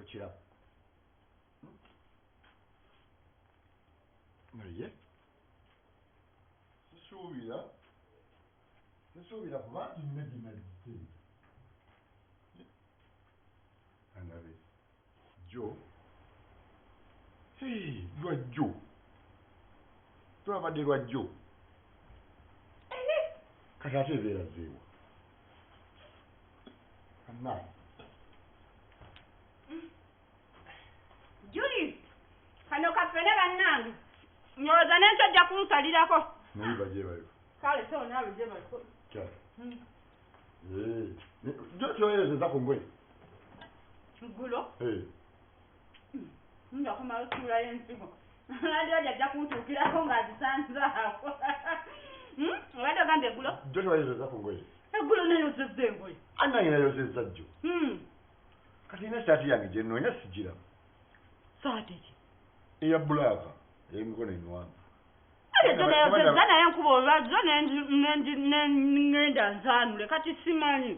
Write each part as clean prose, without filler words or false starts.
kirabo naye sisuubira kuba nti nnaginaze angabe jo lwajjo twabadde lwajjo kati ate ebeera zeewa anna Julie kano kafene bannange nyooza n'ekyo ojja kunsalirako naye bajebayo kale so naawe jebayo kyale jo kyoyerezeza ku ngoye gulo nja kumala osuula y'ensigo andi oja ajja kuntuukirako ng'azisanzaawo obadde ogambye eggulo jo kyoyerezeza ku ngoye eggulo nayozezza engoye anange nayozezza jjo kati ina esaati yange gye nnoonya sigiramu saati ki eya bulaaka ey'emikono emiwanvu ate nayozezza naye nkuba olwazzo nengenda nzaanule kati simanyi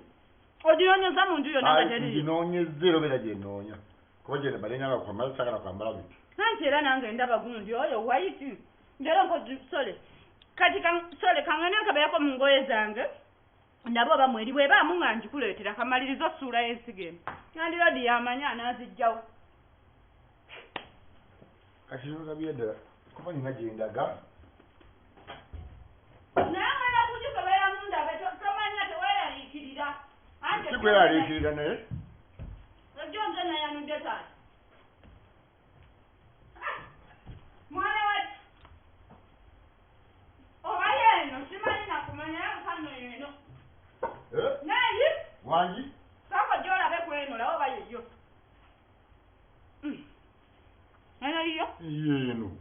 oginoonyeza mu nju yonna nga teriyo nginoonyezza era obeera gye nnoonya kuba gye balenyaga kwambala sagala kwambala biti anti era nange ndaba gundi oyo wayiti njalo mpozi sole kati sole kaŋŋane nkabeerako mu ngoye zange nabo oba mweri bwebaamu nga njikuleetera kamalirizo ossuula y'ensigo eno nandirodi yamanya anaazijjawo kati nolabye ddala kuba nina gye ndaga naye ngenda kugikebera mundabe tomanya teweeraliikirira sikweraliikirira naye ejjo nze nayanudde taata mwana wati oba yeeno simanyi nakumanya yakano yeeno naye wangi sako gyolabe kweno lawo oba yeyo enaliyo yeeno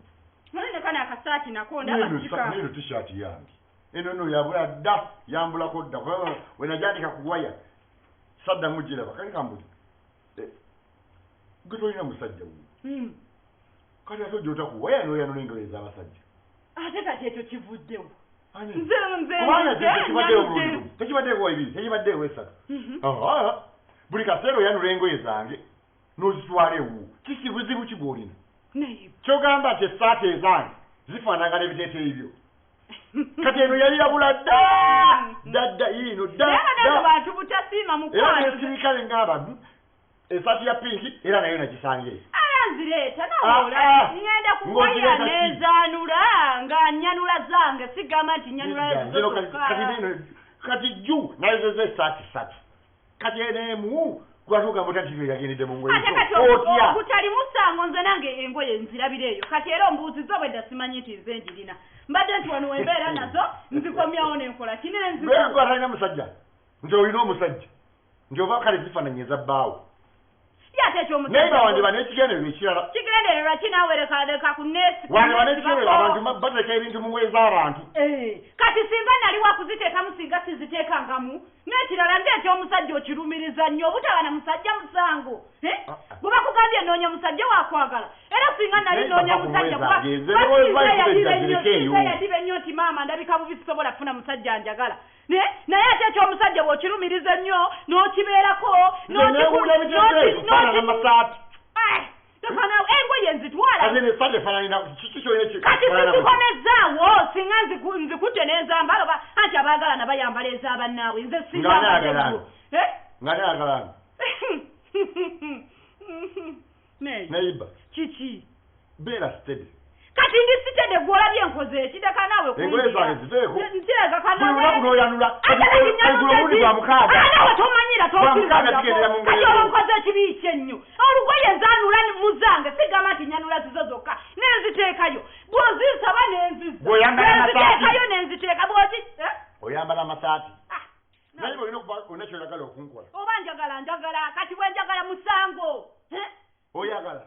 nolindekana akasaati nako ndabakika neeno tishaati yange eno no yabula dda yambulako dda kubanga wenajandika kuwaya saddamu giraba kali kambuzi gwe tolina musajja wuwo kati ate ojja otakuwaya noyanula engoye ez'abasajja ate kati ekyo kivuddewo tekibaddeewo ebiri tekibaddeewo esatu buli kaseera oyanula engoye zange n'ozitwala ewu kisibuzibu ki bw'olina kyogamba nti essaati ezange zifaanagana ebiteeteeyi byo kati eno yali yabula dda yiino bantu butasiima era nesirikale ngamba esaati ya pinki era nayo nagisange nzireeta nawola ngenda kuwaya nezaanula nga nyanula zange sigamba nti nyanula kati jju nayozeza esaati satu kati eneemu gwatuuka mutatiro yagendedde mu ngoye otya butali musango nze nange engoye nzirabireeyo kati era ombuuziza bwedda simanyi nti nze njirina mbadde nti wano wembeera nazo nzikomyawo nenkola kinenzitalina musajja nti olina omusajja nti oba kale zifaananyi eza bbaawo naye bawandiba n'ekigendererwa ekirala kigendererwa kinaawereka ku wandiba n'ekigendererwa abantu bateeka ebintu mu ngoye z'abantu kati singa nali wakuziteekamu singa siziteekangamu n'ekirala nti ekyomusajja okirumiriza nnyo obutaba na musajja musango bwe bakugambye noonya musajja wakwagala era singa nali noonya musajja yadiba ennyo nti maama ndabika bubi sisobola kufuna musajja anjagala naye ate ekyomusajja bw'okirumiriza nnyo n'okibeerako engoye nzitwala kati sizikomezaawo singa nzikutte n'ezambala anti abaagala nabayambala ez'abannaabwe nze singa neiba kiki beera steady kati ndi sitede gwolabye enkoze ekideka naawe engoye zange ziteeko nteeka buli n'oyanula olundi lwa mukaaga nawe tomanyira kati olonkoze ekibi kyennyo olugoye nzanula muzange sigamba nti nyanula zizo zokka nenziteekayo bw'ozisaba nenziziteekayo nenziteeka bwoki oyambala amasaati naye olina olina kyoyagala okunkola oba njagala kati bwe njagala musango oyagala